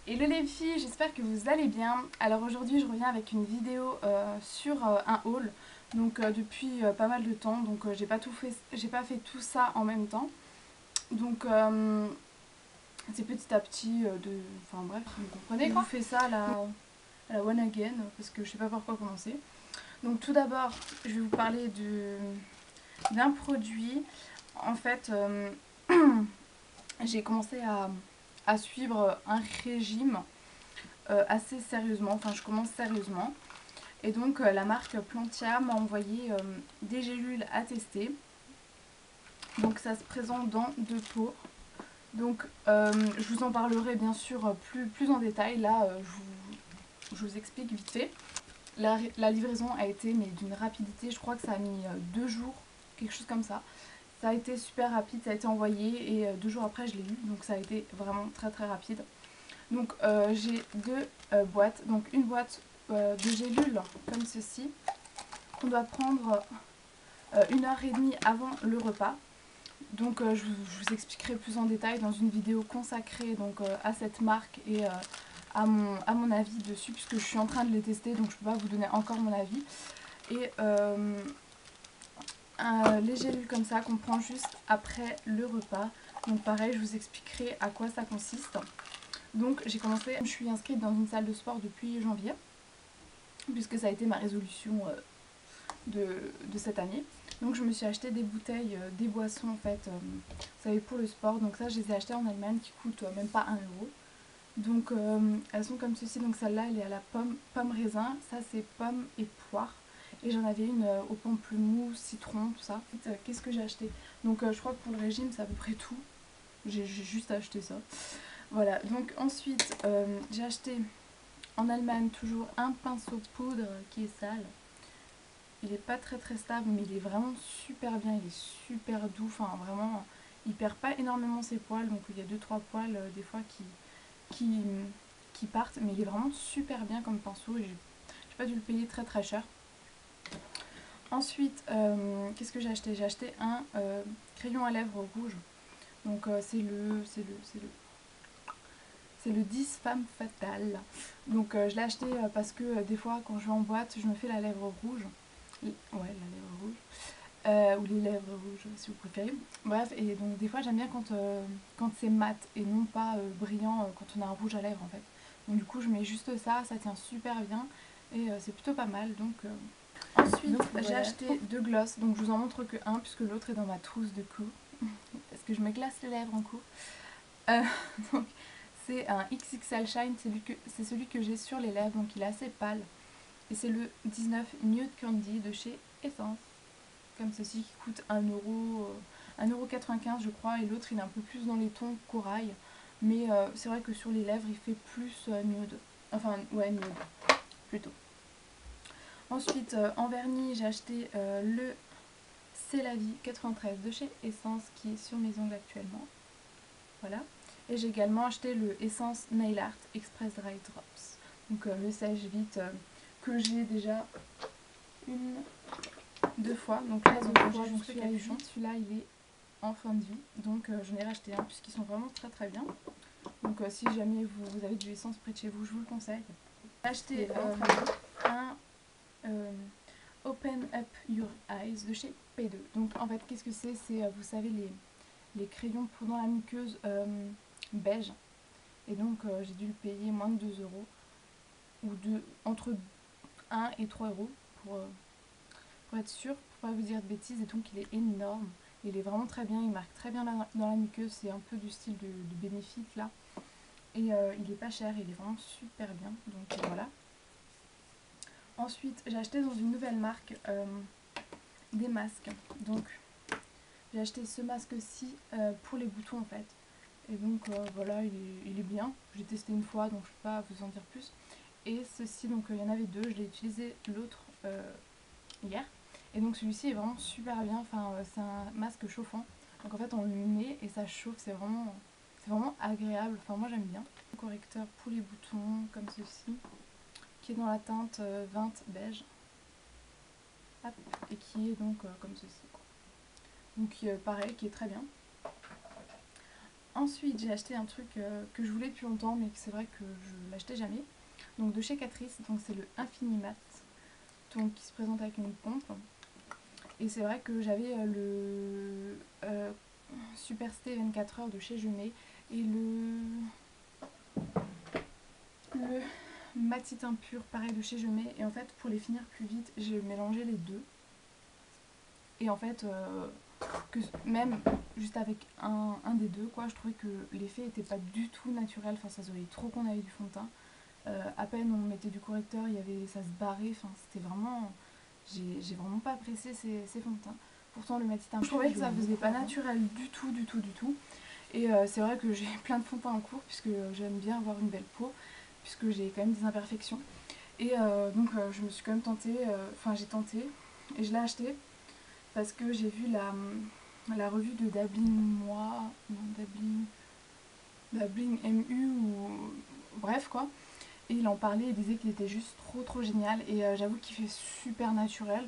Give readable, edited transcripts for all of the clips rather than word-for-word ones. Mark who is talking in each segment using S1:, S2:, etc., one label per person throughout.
S1: Hello les filles, j'espère que vous allez bien. Alors aujourd'hui je reviens avec une vidéo sur un haul. Donc depuis pas mal de temps, donc j'ai pas fait tout ça en même temps. Donc c'est petit à petit enfin bref, vous comprenez quoi. Je vous fais ça à la one again parce que je sais pas par quoi commencer. Donc tout d'abord je vais vous parler d'un produit. En fait j'ai commencé à suivre un régime assez sérieusement, enfin je commence sérieusement. Et donc la marque Plantia m'a envoyé des gélules à tester. Donc ça se présente dans deux pots. Donc je vous en parlerai bien sûr plus en détail. Là je vous explique vite fait. La livraison a été mais d'une rapidité, je crois que ça a mis 2 jours, quelque chose comme ça. Ça a été super rapide, ça a été envoyé et 2 jours après je l'ai eu. Donc ça a été vraiment très très rapide. Donc j'ai deux boîtes. Donc une boîte de gélules comme ceci qu'on doit prendre 1h30 avant le repas. Donc je vous expliquerai plus en détail dans une vidéo consacrée donc, à cette marque et à mon avis dessus puisque je suis en train de les tester, donc je ne peux pas vous donner encore mon avis. Et les gélules comme ça qu'on prend juste après le repas. Donc pareil, je vous expliquerai à quoi ça consiste. Donc j'ai commencé, je suis inscrite dans une salle de sport depuis janvier, puisque ça a été ma résolution de cette année. Donc je me suis acheté des bouteilles, des boissons en fait, vous savez, pour le sport. Donc ça je les ai achetées en Allemagne qui coûtent même pas 1 euro. Donc elles sont comme ceci. Donc celle-là elle est à la pomme raisin, ça c'est pomme et poire. Et j'en avais une au pamplemousse, citron, tout ça. Qu'est-ce que j'ai acheté? Donc je crois que pour le régime c'est à peu près tout. J'ai juste acheté ça. Voilà, donc ensuite j'ai acheté en Allemagne toujours un pinceau poudre qui est sale. Il est pas très très stable mais il est vraiment super bien, il est super doux, enfin vraiment il perd pas énormément ses poils, donc il y a 2-3 poils des fois qui, qui partent, mais il est vraiment super bien comme pinceau et j'ai pas dû le payer très très cher. Ensuite qu'est-ce que j'ai acheté? J'ai acheté un crayon à lèvres rouge, donc c'est le 10 Femme Fatale. Donc je l'ai acheté parce que des fois quand je vais en boîte je me fais la lèvre rouge. Ouais, la lèvre rouge. Ou les lèvres rouges si vous préférez. Bref, et donc des fois j'aime bien quand c'est mat et non pas brillant quand on a un rouge à lèvres en fait. Donc du coup je mets juste ça, ça tient super bien et c'est plutôt pas mal. Donc ensuite j'ai acheté deux glosses, donc je vous en montre que un puisque l'autre est dans ma trousse de cours. Parce que je me glace les lèvres en cours. Donc c'est un XXL Shine, c'est celui que j'ai sur les lèvres, donc il est assez pâle. Et c'est le 19 Nude Candy de chez Essence, comme ceci, qui coûte 1,95€ je crois, et l'autre il est un peu plus dans les tons corail. Mais c'est vrai que sur les lèvres il fait plus nude, enfin ouais nude plutôt. Ensuite en vernis j'ai acheté le C'est la vie 93 de chez Essence qui est sur mes ongles actuellement. Voilà. Et j'ai également acheté le Essence Nail Art Express Dry Drops. Donc le sèche vite que j'ai déjà deux fois. Donc là, j'ai juste le capuchon. Celui-là, il est en fin de vie. Donc j'en ai racheté un puisqu'ils sont vraiment très très bien. Donc si jamais vous avez du essence près de chez vous, je vous le conseille. J'ai acheté un Open Up Your Eyes de chez P2. Donc en fait, qu'est-ce que c'est? C'est, vous savez, les crayons pour dans la muqueuse beige. Et donc j'ai dû le payer moins de 2 euros. Ou entre 1 et 3 euros pour être sûr, pour pas vous dire de bêtises. Et donc il est énorme. Il est vraiment très bien, il marque très bien dans la muqueuse. C'est un peu du style de Benefit là. Et il est pas cher, il est vraiment super bien. Donc voilà. Ensuite j'ai acheté dans une nouvelle marque des masques. Donc j'ai acheté ce masque-ci pour les boutons en fait. Et donc voilà, il est bien. J'ai testé une fois donc je peux pas vous en dire plus. Et ceci, donc il y en avait deux, je l'ai utilisé l'autre hier. Et donc celui-ci est vraiment super bien, enfin c'est un masque chauffant. Donc en fait on le met et ça chauffe, c'est vraiment agréable, enfin moi j'aime bien. Un correcteur pour les boutons comme ceci, qui est dans la teinte 20 beige. Hop, et qui est donc comme ceci. Donc pareil, qui est très bien. Ensuite j'ai acheté un truc que je voulais depuis longtemps mais que c'est vrai que je l'achetais jamais. Donc de chez Catrice, donc c'est le Infinimat, donc qui se présente avec une pompe. Et c'est vrai que j'avais le Super Stay 24 heures de chez Jumet et le Matite Impur pareil de chez Jumet. Et en fait pour les finir plus vite j'ai mélangé les deux. Et en fait que même juste avec un des deux quoi, je trouvais que l'effet était pas du tout naturel. Enfin ça se voyait trop qu'on avait du fond de teint. À peine on mettait du correcteur, ça se barrait. Enfin c'était vraiment... J'ai vraiment pas apprécié ces fonds de teint. Pourtant le Matite Impur, je trouvais que ça faisait pas naturel du tout. Et c'est vrai que j'ai plein de fonds de teint en cours puisque j'aime bien avoir une belle peau, puisque j'ai quand même des imperfections. Et donc je me suis quand même tentée, j'ai tenté et je l'ai acheté parce que j'ai vu la revue de Dabbling Moi, non Dabbling MU ou bref quoi. Et il en parlait, il disait qu'il était juste trop génial et j'avoue qu'il fait super naturel.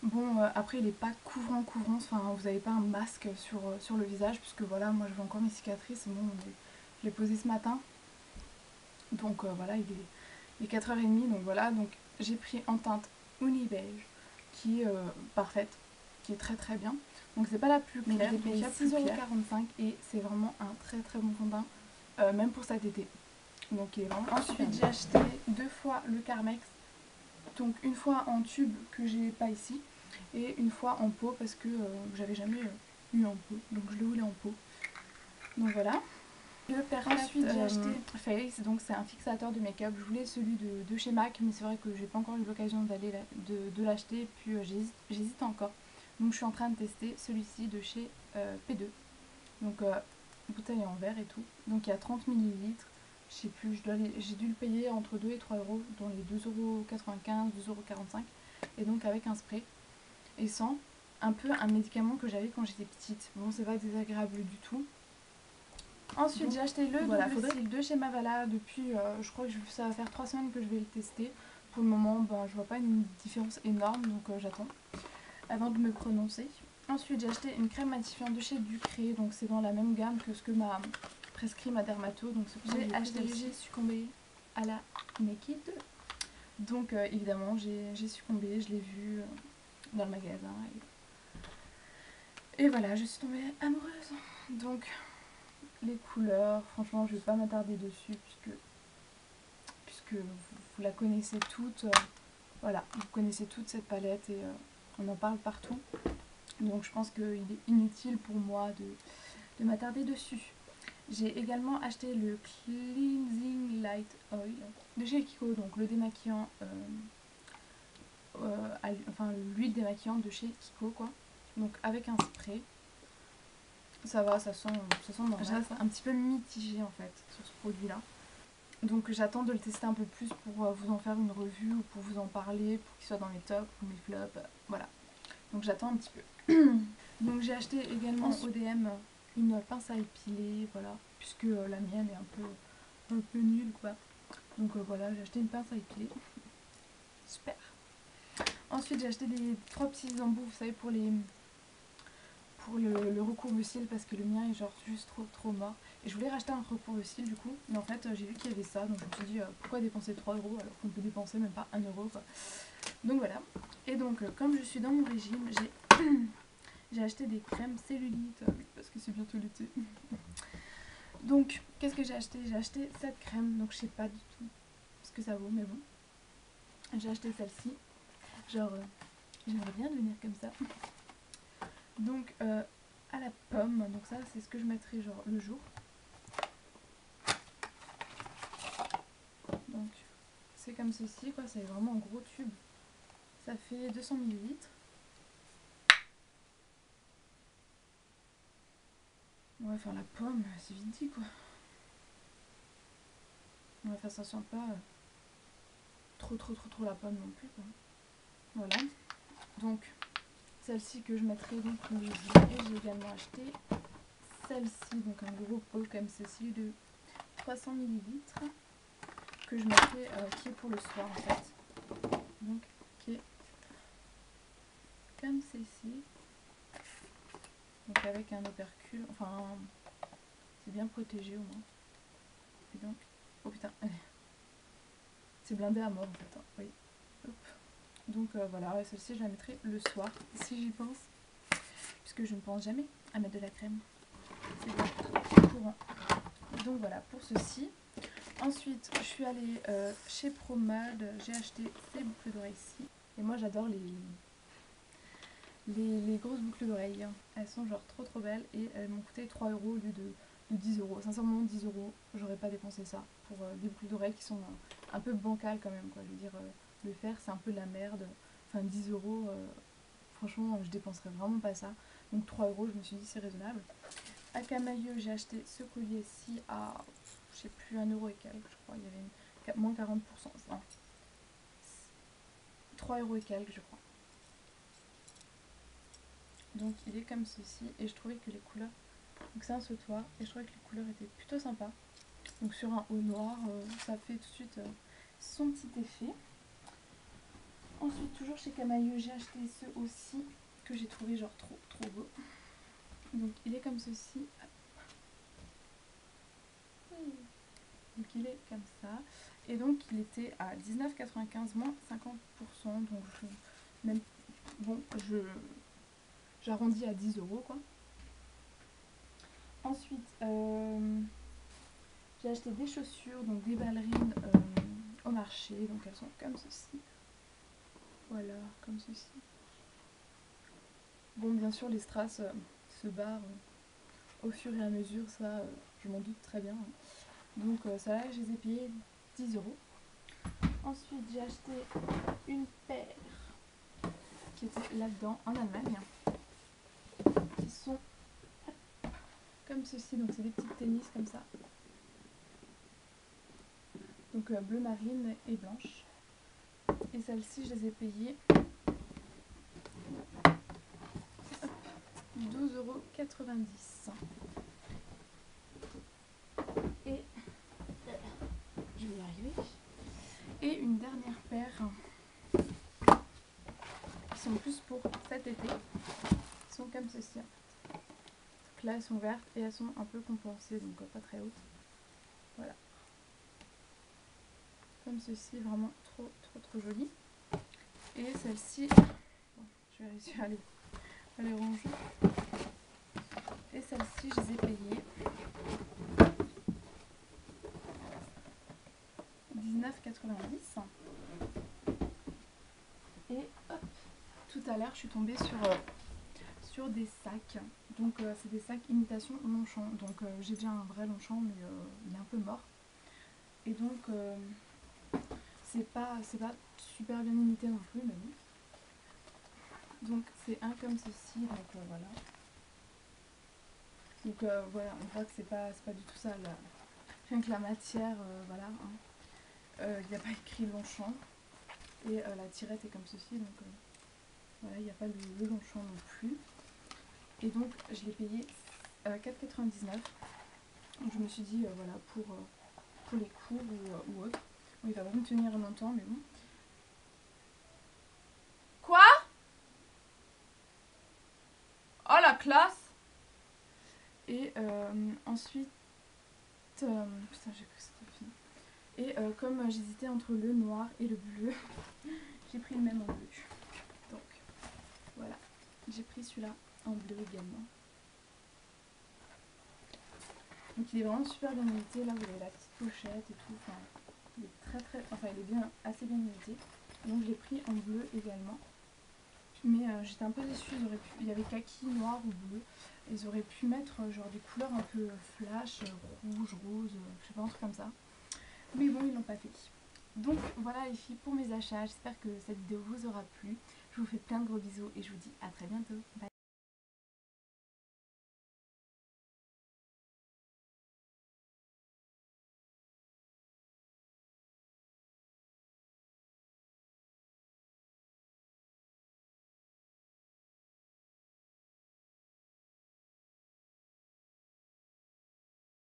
S1: Bon après il est pas couvrant, enfin vous avez pas un masque sur le visage puisque voilà moi je vois encore mes cicatrices, bon je l'ai posé ce matin. Donc voilà il est 4h30 donc voilà, donc j'ai pris en teinte Uni Beige qui est parfaite, qui est très bien. Donc c'est pas la plus claire, j'ai payé 6,45 € et c'est vraiment un très bon fond de teint, même pour cet été. Donc il est vraiment ensuite j'ai acheté 2 fois le Carmex, donc une fois en tube que j'ai pas ici et une fois en pot parce que j'avais jamais eu en pot, donc je le voulais en pot. Donc voilà. Ensuite j'ai acheté Face, donc c'est un fixateur de make-up. Je voulais celui de chez MAC mais c'est vrai que j'ai pas encore eu l'occasion de l'acheter et puis j'hésite encore. Donc je suis en train de tester celui-ci de chez P2. Donc bouteille en verre et tout. Donc il y a 30 ml. Je sais plus, j'ai dû le payer entre 2 et 3 €, dans les 2,95 €, 2,45 €. Et donc avec un spray et sans, un peu un médicament que j'avais quand j'étais petite. Bon c'est pas désagréable du tout. Ensuite j'ai acheté le double cils de chez Mavala depuis, je crois que ça va faire 3 semaines que je vais le tester. Pour le moment je vois pas une différence énorme donc j'attends avant de me prononcer. Ensuite j'ai acheté une crème matifiante de chez Ducré, donc c'est dans la même gamme que ce que m'a prescrit ma dermato. Donc j'ai succombé à la Naked. Donc évidemment j'ai succombé, je l'ai vu dans le magasin et voilà je suis tombée amoureuse. Donc les couleurs, franchement je vais pas m'attarder dessus puisque vous la connaissez toutes. Voilà, vous connaissez toute cette palette et on en parle partout. Donc je pense qu'il est inutile pour moi de m'attarder dessus. J'ai également acheté le Cleansing Light Oil de chez Kiko, donc le démaquillant, l'huile démaquillante de chez Kiko quoi. Donc avec un spray. Ça va, ça sent normal. Je reste un petit peu mitigée en fait sur ce produit là. Donc j'attends de le tester un peu plus pour vous en faire une revue ou pour vous en parler, pour qu'il soit dans mes tops ou mes flops, voilà. Donc j'attends un petit peu. Donc j'ai acheté également ODM une pince à épiler, voilà, puisque la mienne est un peu nulle quoi. Donc voilà, j'ai acheté une pince à épiler. Super. Ensuite j'ai acheté des 3 petits embouts, vous savez, pour le recourbe-cils parce que le mien est genre juste trop mort. Et je voulais racheter un recourbe-cils du coup, mais en fait j'ai vu qu'il y avait ça, donc je me suis dit pourquoi dépenser 3 € alors qu'on peut dépenser même pas 1 € quoi. Donc voilà. Et donc comme je suis dans mon régime, j'ai acheté des crèmes cellulite parce que c'est bientôt l'été. Donc qu'est-ce que j'ai acheté? J'ai acheté cette crème, donc je sais pas du tout ce que ça vaut, mais bon. J'ai acheté celle-ci, genre j'aimerais bien devenir comme ça. Donc à la pomme, donc ça c'est ce que je mettrai genre le jour. Donc c'est comme ceci quoi, c'est vraiment un gros tube. Ça fait 200 ml. Ouais, enfin la pomme, c'est vite dit quoi. Ouais, enfin ça sent pas trop la pomme non plus quoi. Voilà. Donc celle-ci que je mettrai donc le jour. Et j'ai également acheté celle-ci, donc un gros pot comme ceci de 300 ml que je mettrai, qui est pour le soir en fait. Donc qui est comme ceci. Donc avec un opercule, enfin c'est bien protégé au moins. Et donc, oh putain, c'est blindé à mort en fait, hein. Oui. Hop. Donc voilà, celle-ci je la mettrai le soir si j'y pense, puisque je ne pense jamais à mettre de la crème. C'est bien courant. Donc voilà pour ceci. Ensuite, je suis allée chez Promade, j'ai acheté ces boucles d'oreilles-ci. Et moi j'adore les grosses boucles d'oreilles. Elles sont genre trop belles et elles m'ont coûté 3 € au lieu de 10 €. Sincèrement 10 €, j'aurais pas dépensé ça pour des boucles d'oreilles qui sont un peu bancales quand même, quoi. Je veux dire, le fer c'est un peu de la merde. Enfin 10 €, franchement je dépenserais vraiment pas ça. Donc 3 € je me suis dit c'est raisonnable. À Camaïeu j'ai acheté ce collier-ci à, je sais plus, 1 € et quelques je crois. Il y avait moins 40%. Non, 3 € et quelques je crois. Donc il est comme ceci et je trouvais que les couleurs, donc c'est un sautoir et je trouvais que les couleurs étaient plutôt sympas. Donc sur un haut noir, ça fait tout de suite son petit effet. Ensuite toujours chez Camaïeu j'ai acheté ce aussi que j'ai trouvé genre trop beau. Donc il est comme ceci. Donc il est comme ça. Et donc il était à 19,95 moins 50%. Donc même bon, j'arrondis à 10 € quoi. Ensuite j'ai acheté des chaussures, donc des ballerines au marché. Donc elles sont comme ceci. Voilà, comme ceci. Bon, bien sûr les strass se barrent au fur et à mesure, ça je m'en doute très bien. Donc ça là je les ai payés 10 €. Ensuite j'ai acheté une paire qui était là-dedans en Allemagne, qui sont comme ceci, donc c'est des petites tennis comme ça, donc bleu marine et blanche, et celles-ci je les ai payées 12,90 €. Et je vais y arriver. Et une dernière paire qui sont plus pour cet été, qui sont comme ceci en fait. Donc là elles sont vertes et elles sont un peu compensées, donc pas très hautes. Voilà, comme ceci, vraiment trop joli. Et celle-ci, bon, je vais réussir à les ranger. Et celle-ci je les ai payées 19,90 €. Et hop, tout à l'heure je suis tombée sur des sacs. Donc c'est des sacs imitation Longchamp. Donc j'ai déjà un vrai Longchamp mais il est un peu mort. Et donc c'est pas super bien imité non plus, mais bon. Donc c'est un comme ceci, donc voilà. Donc voilà, on voit que c'est pas du tout ça, rien que la matière, voilà. Il n'y a pas écrit Longchamp. Et la tirette est comme ceci, donc voilà, il n'y a pas le Longchamp non plus. Et donc je l'ai payé 4,99 €. Donc je me suis dit, voilà, pour les cours ou autre. Bon, il va pas me tenir longtemps, mais bon. Quoi? Oh la classe! Et ensuite, putain, j'ai cru que c'était fini. Et comme j'hésitais entre le noir et le bleu, j'ai pris le même en bleu. Donc voilà, j'ai pris celui-là en bleu également. Donc il est vraiment super bien imité. Là vous avez la petite pochette et tout. Enfin, il est il est bien, assez bien imité. Donc je l'ai pris en bleu également. Mais j'étais un peu déçue, il y avait kaki, noir ou bleu. Ils auraient pu mettre genre des couleurs un peu flash, rouge, rose, je sais pas, un truc comme ça. Mais bon, ils l'ont pas fait. Donc voilà les filles pour mes achats. J'espère que cette vidéo vous aura plu. Je vous fais plein de gros bisous et je vous dis à très bientôt. Bye.